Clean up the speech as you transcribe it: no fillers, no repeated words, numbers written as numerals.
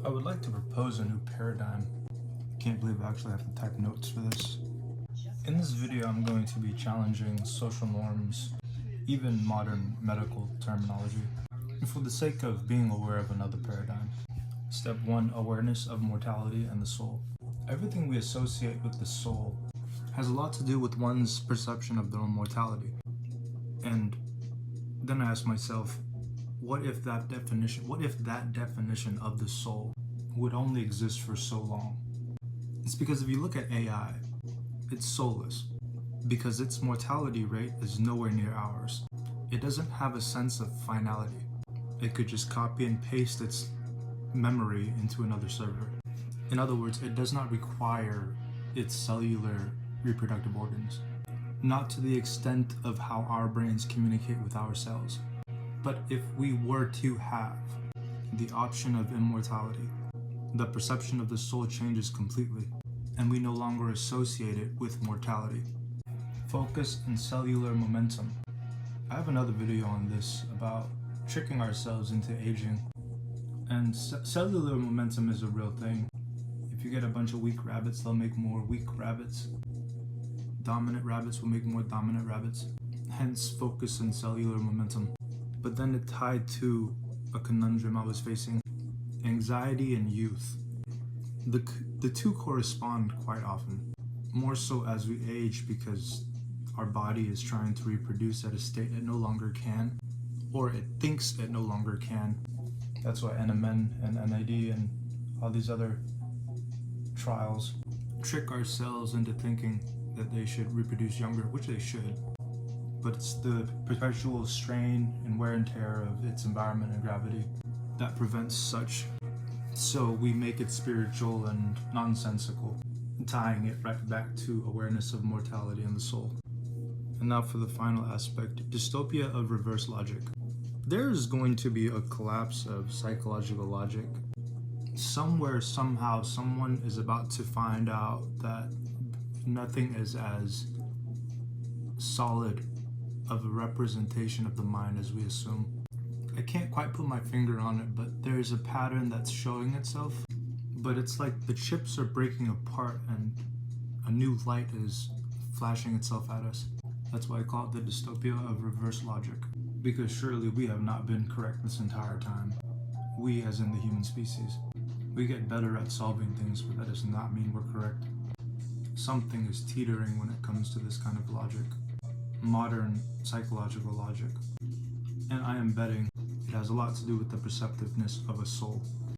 I would like to propose a new paradigm. Can't believe I actually have to type notes for this. In this video, I'm going to be challenging social norms, even modern medical terminology, for the sake of being aware of another paradigm. Step 1, awareness of mortality and the soul. Everything we associate with the soul has a lot to do with one's perception of their own mortality. And then I ask myself, what if that definition of the soul would only exist for so long? It's because if you look at AI, it's soulless because its mortality rate is nowhere near ours. It doesn't have a sense of finality. It could just copy and paste its memory into another server. In other words, it does not require its cellular reproductive organs, not to the extent of how our brains communicate with our cells. But if we were to have the option of immortality, the perception of the soul changes completely, and we no longer associate it with mortality. Focus and cellular momentum. I have another video on this about tricking ourselves into aging, and cellular momentum is a real thing. If you get a bunch of weak rabbits, they'll make more weak rabbits. Dominant rabbits will make more dominant rabbits. Hence, focus and cellular momentum. But then it tied to a conundrum I was facing: anxiety and youth. The two correspond quite often, more so as we age because our body is trying to reproduce at a state it no longer can, or it thinks it no longer can. That's why NMN and NAD and all these other trials trick our cells into thinking that they should reproduce younger, which they should. But it's the perpetual strain and wear and tear of its environment and gravity that prevents such. So we make it spiritual and nonsensical, tying it right back to awareness of mortality and the soul. And now for the final aspect, dystopia of reverse logic. There is going to be a collapse of psychological logic. Somewhere, somehow, someone is about to find out that nothing is as solid of a representation of the mind as we assume. I can't quite put my finger on it, but there's a pattern that's showing itself. But it's like the chips are breaking apart and a new light is flashing itself at us. That's why I call it the dystopia of reverse logic. Because surely we have not been correct this entire time. We, as in the human species. We get better at solving things, but that does not mean we're correct. Something is teetering when it comes to this kind of logic. Modern psychological logic. And I am betting it has a lot to do with the perceptiveness of a soul.